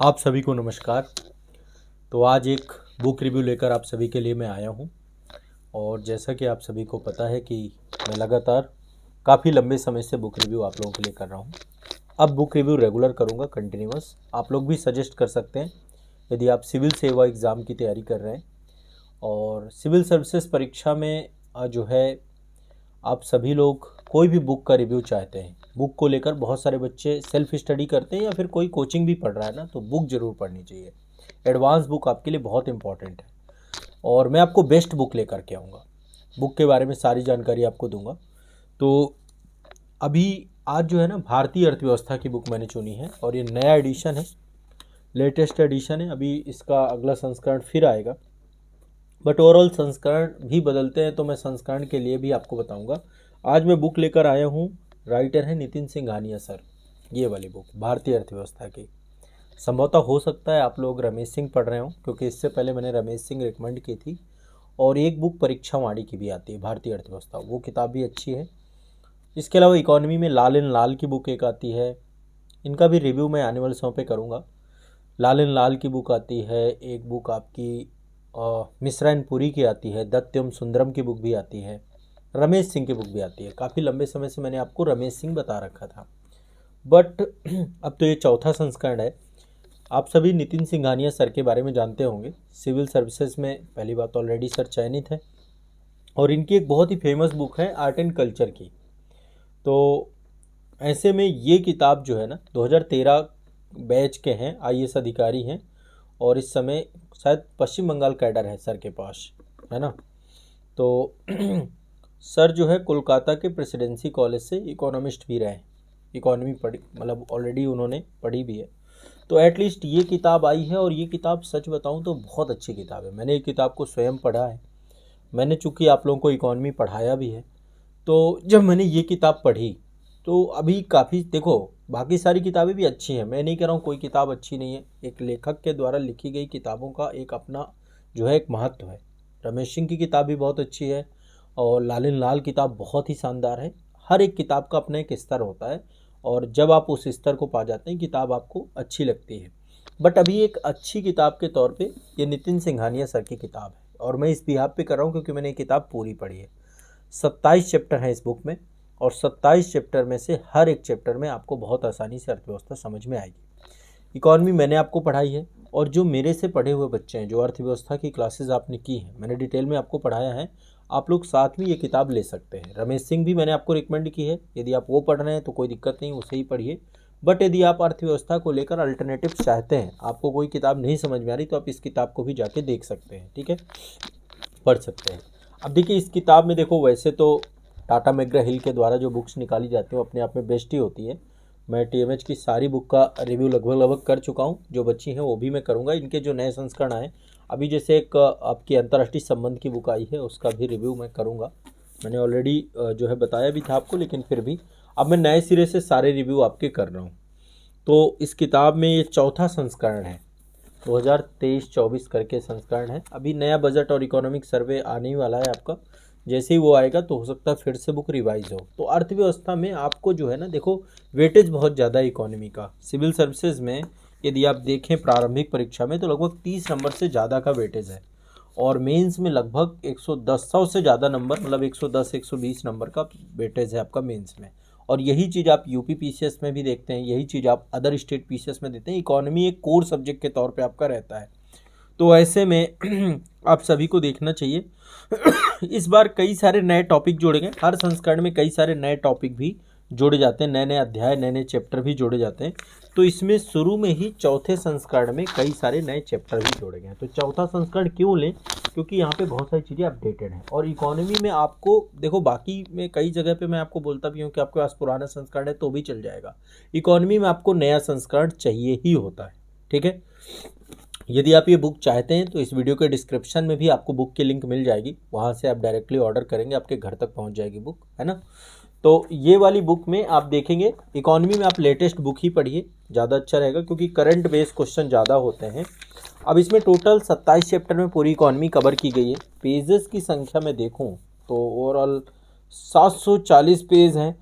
आप सभी को नमस्कार। तो आज एक बुक रिव्यू लेकर आप सभी के लिए मैं आया हूं। और जैसा कि आप सभी को पता है कि मैं लगातार काफ़ी लंबे समय से बुक रिव्यू आप लोगों के लिए कर रहा हूं। अब बुक रिव्यू रेगुलर करूंगा, कंटिन्यूअस। आप लोग भी सजेस्ट कर सकते हैं यदि आप सिविल सेवा एग्ज़ाम की तैयारी कर रहे हैं और सिविल सर्विसेज परीक्षा में जो है आप सभी लोग कोई भी बुक का रिव्यू चाहते हैं। बुक को लेकर बहुत सारे बच्चे सेल्फ स्टडी करते हैं या फिर कोई कोचिंग भी पढ़ रहा है ना, तो बुक ज़रूर पढ़नी चाहिए। एडवांस बुक आपके लिए बहुत इंपॉर्टेंट है और मैं आपको बेस्ट बुक लेकर के आऊँगा। बुक के बारे में सारी जानकारी आपको दूंगा। तो अभी आज जो है ना, भारतीय अर्थव्यवस्था की बुक मैंने चुनी है और ये नया एडिशन है, लेटेस्ट एडिशन है। अभी इसका अगला संस्करण फिर आएगा, बट ओवरऑल संस्करण भी बदलते हैं तो मैं संस्करण के लिए भी आपको बताऊंगा। आज मैं बुक लेकर आया हूँ, राइटर है नितिन सिंघानिया सर। ये वाली बुक भारतीय अर्थव्यवस्था की। संभवतः हो सकता है आप लोग रमेश सिंह पढ़ रहे हो, क्योंकि इससे पहले मैंने रमेश सिंह रिकमेंड की थी। और एक बुक परीक्षा वाणी की भी आती है, भारतीय अर्थव्यवस्था, वो किताब भी अच्छी है। इसके अलावा इकोनॉमी में लाल एंड लाल की बुक एक आती है, इनका भी रिव्यू मैं आने वाले समय पे करूँगा। लाल एंड लाल की बुक आती है, एक बुक आपकी मिश्रा एंड पुरी की आती है, दत्त सुंदरम की बुक भी आती है, रमेश सिंह की बुक भी आती है। काफ़ी लंबे समय से मैंने आपको रमेश सिंह बता रखा था, बट अब तो ये चौथा संस्करण है। आप सभी नितिन सिंघानिया सर के बारे में जानते होंगे। सिविल सर्विसेज में पहली बात ऑलरेडी सर चयनित है और इनकी एक बहुत ही फेमस बुक है आर्ट एंड कल्चर की। तो ऐसे में ये किताब जो है ना, 2013 बैच के हैं, आईएएस अधिकारी हैं और इस समय शायद पश्चिम बंगाल कैडर है सर के पास, है ना। तो सर जो है कोलकाता के प्रेसिडेंसी कॉलेज से इकोनॉमिस्ट भी रहे, इकोनॉमी पढ़ी, मतलब ऑलरेडी उन्होंने पढ़ी भी है। तो एटलीस्ट ये किताब आई है और ये किताब सच बताऊं तो बहुत अच्छी किताब है। मैंने ये किताब को स्वयं पढ़ा है, मैंने चूँकि आप लोगों को इकोनॉमी पढ़ाया भी है। तो जब मैंने ये किताब पढ़ी तो अभी काफ़ी, देखो बाकी सारी किताबें भी अच्छी हैं, मैं नहीं कह रहा हूँ कोई किताब अच्छी नहीं है। एक लेखक के द्वारा लिखी गई किताबों का एक अपना जो है एक महत्व है। रमेश सिंह की किताब भी बहुत अच्छी है और लालिन लाल किताब बहुत ही शानदार है। हर एक किताब का अपना एक स्तर होता है और जब आप उस स्तर को पा जाते हैं किताब आपको अच्छी लगती है। बट अभी एक अच्छी किताब के तौर पे ये नितिन सिंघानिया सर की किताब है और मैं इस बिहाफ पे कर रहा हूँ क्योंकि मैंने ये किताब पूरी पढ़ी है। 27 चैप्टर हैं इस बुक में और 27 चैप्टर में से हर एक चैप्टर में आपको बहुत आसानी से अर्थव्यवस्था समझ में आएगी। इकॉनमी मैंने आपको पढ़ाई है और जो मेरे से पढ़े हुए बच्चे हैं, जो अर्थव्यवस्था की क्लासेस आपने की हैं, मैंने डिटेल में आपको पढ़ाया है। आप लोग साथ में ये किताब ले सकते हैं। रमेश सिंह भी मैंने आपको रिकमेंड की है, यदि आप वो पढ़ रहे हैं तो कोई दिक्कत नहीं, उसे ही पढ़िए। बट यदि आप अर्थव्यवस्था को लेकर अल्टरनेटिव चाहते हैं, आपको कोई किताब नहीं समझ में आ रही, तो आप इस किताब को भी जाके देख सकते हैं, ठीक है, पढ़ सकते हैं। अब देखिए इस किताब में, देखो वैसे तो टाटा मैकग्रा हिल के द्वारा जो बुक्स निकाली जाती हैं वो अपने आप में बेस्ट ही होती है। मैं टीएमएच की सारी बुक का रिव्यू लगभग कर चुका हूँ, जो बच्ची हैं वो भी मैं करूँगा। इनके जो नए संस्करण आए अभी, जैसे एक आपकी अंतर्राष्ट्रीय संबंध की बुक आई है, उसका भी रिव्यू मैं करूँगा। मैंने ऑलरेडी जो है बताया भी था आपको, लेकिन फिर भी अब मैं नए सिरे से सारे रिव्यू आपके कर रहा हूँ। तो इस किताब में ये चौथा संस्करण है, 2023-24 करके संस्करण है। अभी नया बजट और इकोनॉमिक सर्वे आने ही वाला है आपका, जैसे ही वो आएगा तो हो सकता है फिर से बुक रिवाइज हो। तो अर्थव्यवस्था में आपको जो है ना, देखो वेटेज बहुत ज़्यादा है इकोनॉमी का। सिविल सर्विसेज में यदि आप देखें प्रारंभिक परीक्षा में तो लगभग 30 नंबर से ज़्यादा का वेटेज है और मेंस में लगभग 110 से ज़्यादा नंबर, मतलब 110-120 नंबर का वेटेज है आपका मेंस में। और यही चीज़ आप यूपी पीसीएस में भी देखते हैं, यही चीज़ आप अदर स्टेट पीसीएस में देते हैं। इकोनॉमी एक कोर सब्जेक्ट के तौर पे आपका रहता है। तो ऐसे में आप सभी को देखना चाहिए। इस बार कई सारे नए टॉपिक जोड़े गए, हर संस्करण में कई सारे नए टॉपिक भी जोड़े जाते हैं, नए नए अध्याय, नए नए चैप्टर भी जोड़े जाते हैं। तो इसमें शुरू में ही चौथे संस्करण में कई सारे नए चैप्टर भी जोड़े गए हैं। तो चौथा संस्करण क्यों लें? क्योंकि यहाँ पे बहुत सारी चीज़ें अपडेटेड हैं। और इकोनॉमी में आपको देखो, बाकी में कई जगह पे मैं आपको बोलता भी हूँ कि आपके पास पुराना संस्करण है तो भी चल जाएगा, इकोनॉमी में आपको नया संस्करण चाहिए ही होता है, ठीक है। यदि आप ये बुक चाहते हैं तो इस वीडियो के डिस्क्रिप्शन में भी आपको बुक की लिंक मिल जाएगी, वहाँ से आप डायरेक्टली ऑर्डर करेंगे, आपके घर तक पहुँच जाएगी बुक, है ना। तो ये वाली बुक में आप देखेंगे, इकोनॉमी में आप लेटेस्ट बुक ही पढ़िए, ज़्यादा अच्छा रहेगा, क्योंकि करंट बेस्ड क्वेश्चन ज़्यादा होते हैं। अब इसमें टोटल 27 चैप्टर में पूरी इकोनॉमी कवर की गई है। पेजेस की संख्या में देखूँ तो ओवरऑल 740 पेज हैं।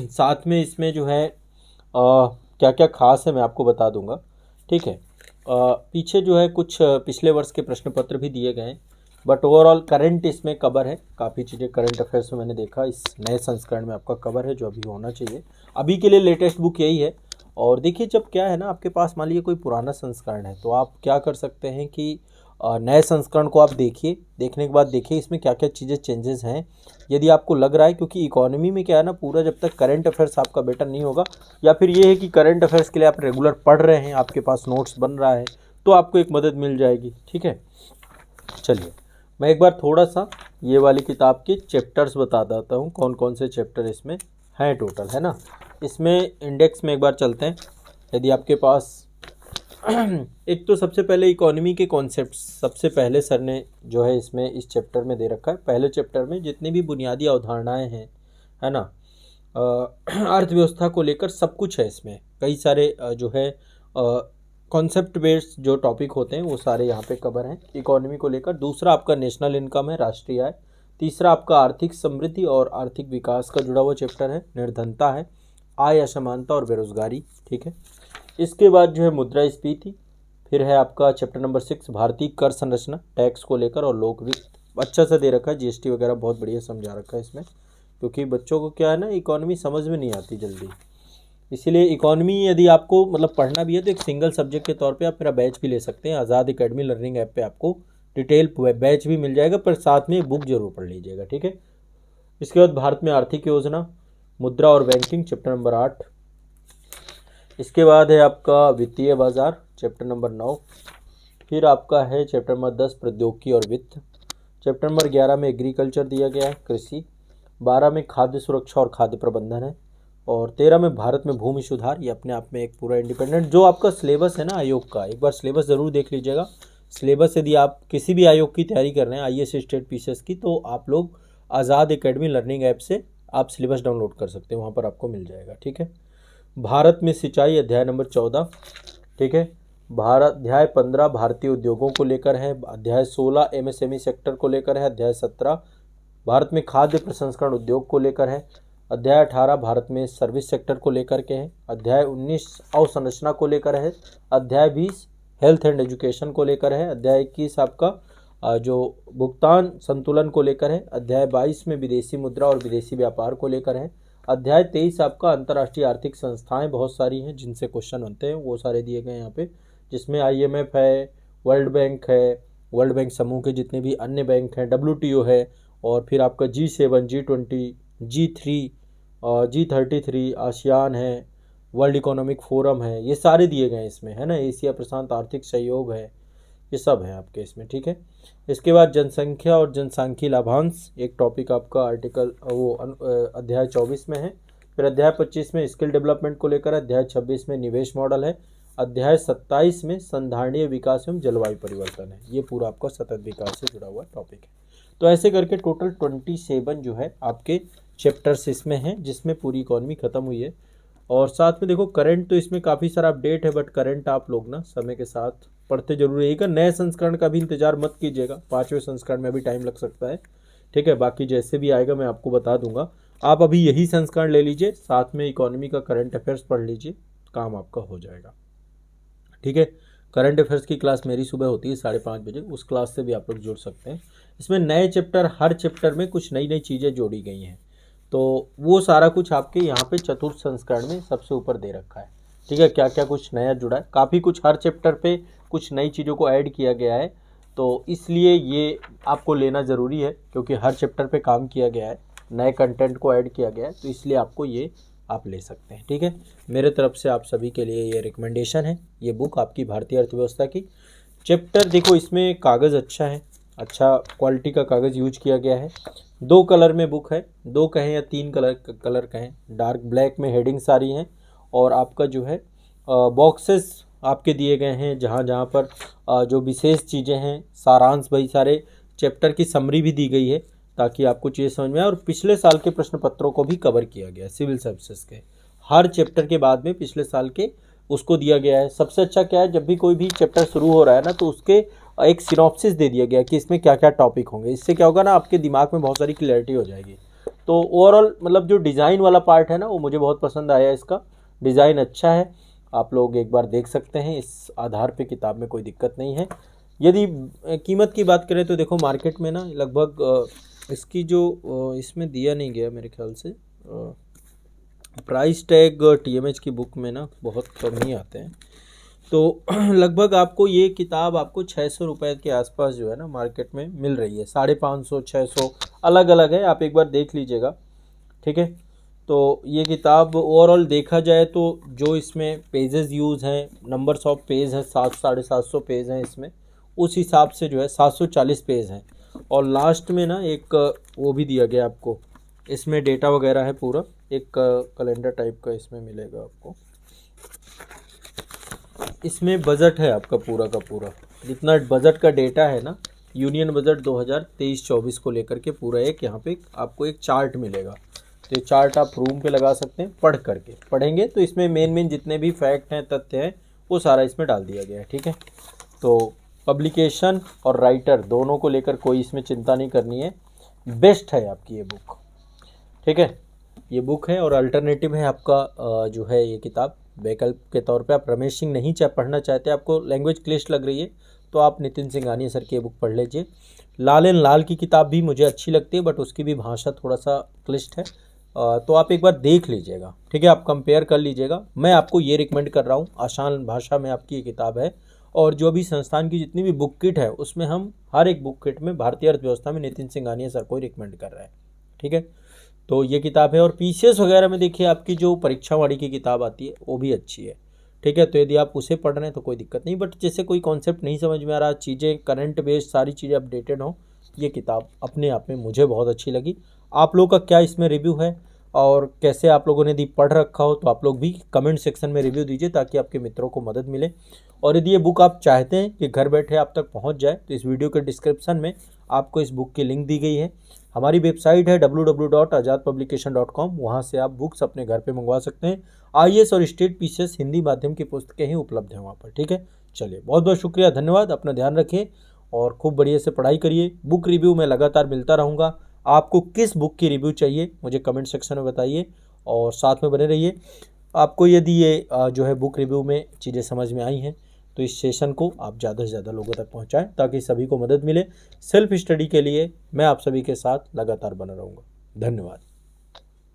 साथ में इसमें जो है क्या क्या खास है मैं आपको बता दूंगा। ठीक है। पीछे जो है कुछ पिछले वर्ष के प्रश्न पत्र भी दिए गए हैं, बट ओवरऑल करंट इसमें कवर है, काफ़ी चीज़ें करंट अफेयर्स में मैंने देखा इस नए संस्करण में आपका कवर है, जो अभी होना चाहिए। अभी के लिए लेटेस्ट बुक यही है। और देखिए, जब क्या है ना, आपके पास मान लीजिए कोई पुराना संस्करण है, तो आप क्या कर सकते हैं कि नए संस्करण को आप देखिए, देखने के बाद देखिए इसमें क्या क्या चीज़ें चेंजेस हैं। यदि आपको लग रहा है, क्योंकि इकोनॉमी में क्या है ना, पूरा जब तक करंट अफेयर्स आपका बेटर नहीं होगा, या फिर ये है कि करंट अफेयर्स के लिए आप रेगुलर पढ़ रहे हैं, आपके पास नोट्स बन रहा है, तो आपको एक मदद मिल जाएगी। ठीक है, चलिए मैं एक बार थोड़ा सा ये वाली किताब के चैप्टर्स बता देता हूँ, कौन कौन से चैप्टर इसमें हैं टोटल, है ना। इसमें इंडेक्स में एक बार चलते हैं। यदि आपके पास एक तो सबसे पहले इकोनॉमी के कॉन्सेप्ट सबसे पहले सर ने जो है इसमें इस चैप्टर में दे रखा है। पहले चैप्टर में जितनी भी बुनियादी अवधारणाएं हैं, है ना, अर्थव्यवस्था को लेकर सब कुछ है इसमें। कई सारे जो है कॉन्सेप्ट बेस्ड जो टॉपिक होते हैं वो सारे यहाँ पे कवर हैं इकोनॉमी को लेकर। दूसरा आपका नेशनल इनकम है, राष्ट्रीय आय। तीसरा आपका आर्थिक समृद्धि और आर्थिक विकास का जुड़ा हुआ चैप्टर है। निर्धनता है, आय असमानता और बेरोजगारी। ठीक है, इसके बाद जो है मुद्रास्फीति। फिर है आपका चैप्टर नंबर 6 भारतीय कर संरचना, टैक्स को लेकर और लोक वित्त। अच्छा सा दे रखा है, जीएसटी वगैरह बहुत बढ़िया समझा रखा है इसमें, क्योंकि बच्चों को क्या है ना, इकोनॉमी समझ में नहीं आती जल्दी। इसीलिए इकोनॉमी यदि आपको मतलब पढ़ना भी है तो एक सिंगल सब्जेक्ट के तौर पे आप मेरा बैच भी ले सकते हैं। आज़ाद एकेडमी लर्निंग ऐप पे आपको डिटेल बैच भी मिल जाएगा, पर साथ में बुक जरूर पढ़ लीजिएगा। ठीक है, इसके बाद भारत में आर्थिक योजना, मुद्रा और बैंकिंग, चैप्टर नंबर 8। इसके बाद है आपका वित्तीय बाजार, चैप्टर नंबर 9। फिर आपका है चैप्टर नंबर 10 प्रौद्योगिकी और वित्त। चैप्टर नंबर 11 में एग्रीकल्चर दिया गया है, कृषि। 12 में खाद्य सुरक्षा और खाद्य प्रबंधन है। और 13 में भारत में भूमि सुधार। ये अपने आप में एक पूरा इंडिपेंडेंट जो आपका सिलेबस है ना आयोग का, एक बार सिलेबस ज़रूर देख लीजिएगा। सिलेबस यदि आप किसी भी आयोग की तैयारी कर रहे हैं, आईएएस स्टेट पीसीएस की, तो आप लोग आज़ाद एकेडमी लर्निंग ऐप से आप सिलेबस डाउनलोड कर सकते हैं, वहाँ पर आपको मिल जाएगा। ठीक है, भारत में सिंचाई, अध्याय नंबर 14। ठीक है, भारत अध्याय 15 भारतीय उद्योगों को लेकर है। अध्याय 16 एमएसएमई सेक्टर को लेकर है। अध्याय 17 भारत में खाद्य प्रसंस्करण उद्योग को लेकर है। अध्याय 18 भारत में सर्विस सेक्टर को लेकर के है। अध्याय 19 अवसंरचना को लेकर है। अध्याय 20 हेल्थ एंड एजुकेशन को लेकर है। अध्याय 21 आपका जो भुगतान संतुलन को लेकर है। अध्याय 22 में विदेशी मुद्रा और विदेशी व्यापार को लेकर है। अध्याय 23 आपका अंतर्राष्ट्रीय आर्थिक संस्थाएं बहुत सारी हैं जिनसे क्वेश्चन बनते हैं, वो सारे दिए गए यहाँ पे, जिसमें IMF है, वर्ल्ड बैंक है, वर्ल्ड बैंक समूह के जितने भी अन्य बैंक हैं, WTO है, और फिर आपका G7, G20, G3, G33, ASEAN है, वर्ल्ड इकोनॉमिक फोरम है, ये सारे दिए गए हैं इसमें, है ना। एशिया प्रशांत आर्थिक सहयोग है, ये सब है आपके इसमें। ठीक है, इसके बाद जनसंख्या और जनसांख्यिकी लाभांश एक टॉपिक आपका आर्टिकल वो अध्याय 24 में है। फिर अध्याय 25 में स्किल डेवलपमेंट को लेकर, अध्याय 26 में निवेश मॉडल है। अध्याय 27 में संधारणीय विकास एवं जलवायु परिवर्तन है। ये पूरा आपका सतत विकास से जुड़ा हुआ टॉपिक है। तो ऐसे करके टोटल 27 जो है आपके चैप्टर्स इसमें हैं, जिसमें पूरी इकॉनमी खत्म हुई है। और साथ में देखो करंट तो इसमें काफ़ी सारा अपडेट है, बट करंट आप लोग ना समय के साथ पढ़ते जरूर रहिएगा। नए संस्करण का भी इंतजार मत कीजिएगा, 5वें संस्करण में भी टाइम लग सकता है। ठीक है, बाकी जैसे भी आएगा मैं आपको बता दूंगा। आप अभी यही संस्करण ले लीजिए, साथ में इकोनॉमी का करंट अफेयर्स पढ़ लीजिए, काम आपका हो जाएगा। ठीक है, करंट अफेयर्स की क्लास मेरी सुबह होती है 5:30 बजे, उस क्लास से भी आप लोग जुड़ सकते हैं। इसमें नए चैप्टर, हर चैप्टर में कुछ नई नई चीज़ें जोड़ी गई हैं, तो वो सारा कुछ आपके यहाँ पे चतुर्थ संस्करण में सबसे ऊपर दे रखा है। ठीक है, क्या क्या कुछ नया जुड़ा है, काफ़ी कुछ हर चैप्टर पे कुछ नई चीज़ों को ऐड किया गया है, तो इसलिए ये आपको लेना ज़रूरी है, क्योंकि हर चैप्टर पे काम किया गया है, नए कंटेंट को ऐड किया गया है, तो इसलिए आपको ये आप ले सकते हैं। ठीक है, मेरे तरफ से आप सभी के लिए ये रिकमेंडेशन है, ये बुक आपकी भारतीय अर्थव्यवस्था की। चैप्टर देखो, इसमें कागज़ अच्छा है, अच्छा क्वालिटी का कागज़ यूज किया गया है। 2 कलर में बुक है, 2 कहें या 3 कलर कहें, डार्क ब्लैक में हेडिंग सारी हैं, और आपका जो है बॉक्सेस आपके दिए गए हैं, जहाँ जहाँ पर जो विशेष चीज़ें हैं, सारांश भाई सारे चैप्टर की समरी भी दी गई है, ताकि आपको चीज़ें समझ में आए। और पिछले साल के प्रश्न पत्रों को भी कवर किया गया है, सिविल सर्विसेज के हर चैप्टर के बाद में पिछले साल के उसको दिया गया है। सबसे अच्छा क्या है, जब भी कोई भी चैप्टर शुरू हो रहा है ना, तो उसके एक सिनॉप्सिस दे दिया गया कि इसमें क्या क्या टॉपिक होंगे। इससे क्या होगा ना, आपके दिमाग में बहुत सारी क्लैरिटी हो जाएगी। तो ओवरऑल मतलब जो डिज़ाइन वाला पार्ट है ना, वो मुझे बहुत पसंद आया, इसका डिज़ाइन अच्छा है। आप लोग एक बार देख सकते हैं। इस आधार पे किताब में कोई दिक्कत नहीं है। यदि कीमत की बात करें तो देखो मार्केट में ना लगभग इसकी जो इसमें दिया नहीं गया मेरे ख्याल से प्राइस टैग टीएमएच की बुक में ना बहुत कम ही आते हैं। तो लगभग आपको ये किताब आपको 600 रुपये के आसपास जो है ना मार्केट में मिल रही है। 550 600 अलग अलग है, आप एक बार देख लीजिएगा, ठीक है। तो ये किताब ओवरऑल देखा जाए तो जो इसमें पेजेस यूज़ हैं, नंबर्स ऑफ पेज हैं, 700-750 पेज हैं इसमें, उस हिसाब से जो है 740 पेज हैं। और लास्ट में ना एक वो भी दिया गया आपको, इसमें डेटा वगैरह है पूरा, एक कैलेंडर टाइप का इसमें मिलेगा आपको। इसमें बजट है आपका पूरा का पूरा, जितना बजट का डेटा है ना, यूनियन बजट 2023-24 को लेकर के पूरा एक यहाँ पे आपको एक चार्ट मिलेगा। तो ये चार्ट आप रूम पे लगा सकते हैं, पढ़ेंगे तो इसमें मेन जितने भी फैक्ट हैं, तथ्य हैं, वो सारा इसमें डाल दिया गया है, ठीक है। तो पब्लिकेशन और राइटर दोनों को लेकर कोई इसमें चिंता नहीं करनी है, बेस्ट है आपकी ये बुक, ठीक है। ये बुक है और अल्टरनेटिव है आपका जो है ये किताब, वैकल्प के तौर पे आप रमेश सिंह नहीं पढ़ना चाहते, आपको लैंग्वेज क्लिष्ट लग रही है, तो आप नितिन सिंघानिया सर की ये बुक पढ़ लीजिए। लाल एंड लाल की किताब भी मुझे अच्छी लगती है, बट उसकी भी भाषा थोड़ा सा क्लिष्ट है, तो आप एक बार देख लीजिएगा, ठीक है। आप कंपेयर कर लीजिएगा। मैं आपको ये रिकमेंड कर रहा हूँ, आसान भाषा में आपकी ये किताब है। और जो भी संस्थान की जितनी भी बुक किट है, उसमें हम हर एक बुक किट में भारतीय अर्थव्यवस्था में नितिन सिंघानिया सर को ही रिकमेंड कर रहे हैं, ठीक है। तो ये किताब है। और पीसीएस वगैरह में देखिए आपकी जो परीक्षावाड़ी की किताब आती है वो भी अच्छी है, ठीक है। तो यदि आप उसे पढ़ रहे हैं तो कोई दिक्कत नहीं, बट जैसे कोई कॉन्सेप्ट नहीं समझ में आ रहा, चीज़ें करंट बेस्ड सारी चीज़ें अपडेटेड हों, ये किताब अपने आप में मुझे बहुत अच्छी लगी। आप लोगों का क्या इसमें रिव्यू है और कैसे आप लोगों ने यदि पढ़ रखा हो तो आप लोग भी कमेंट सेक्शन में रिव्यू दीजिए, ताकि आपके मित्रों को मदद मिले। और यदि ये बुक आप चाहते हैं कि घर बैठे आप तक पहुंच जाए, तो इस वीडियो के डिस्क्रिप्शन में आपको इस बुक की लिंक दी गई है। हमारी वेबसाइट है www.azadpublication.com, वहाँ से आप बुक्स अपने घर पे मंगवा सकते हैं। आईएएस और स्टेट पीसीएस हिंदी माध्यम की पुस्तकें ही उपलब्ध हैं वहाँ पर, ठीक है। चलिए, बहुत बहुत शुक्रिया, धन्यवाद, अपना ध्यान रखिए और खूब बढ़िया से पढ़ाई करिए। बुक रिव्यू मैं लगातार मिलता रहूँगा। आपको किस बुक की रिव्यू चाहिए मुझे कमेंट सेक्शन में बताइए और साथ में बने रहिए। आपको यदि ये जो है बुक रिव्यू में चीज़ें समझ में आई हैं तो इस सेशन को आप ज़्यादा से ज़्यादा लोगों तक पहुंचाएं, ताकि सभी को मदद मिले। सेल्फ स्टडी के लिए मैं आप सभी के साथ लगातार बना रहूँगा। धन्यवाद।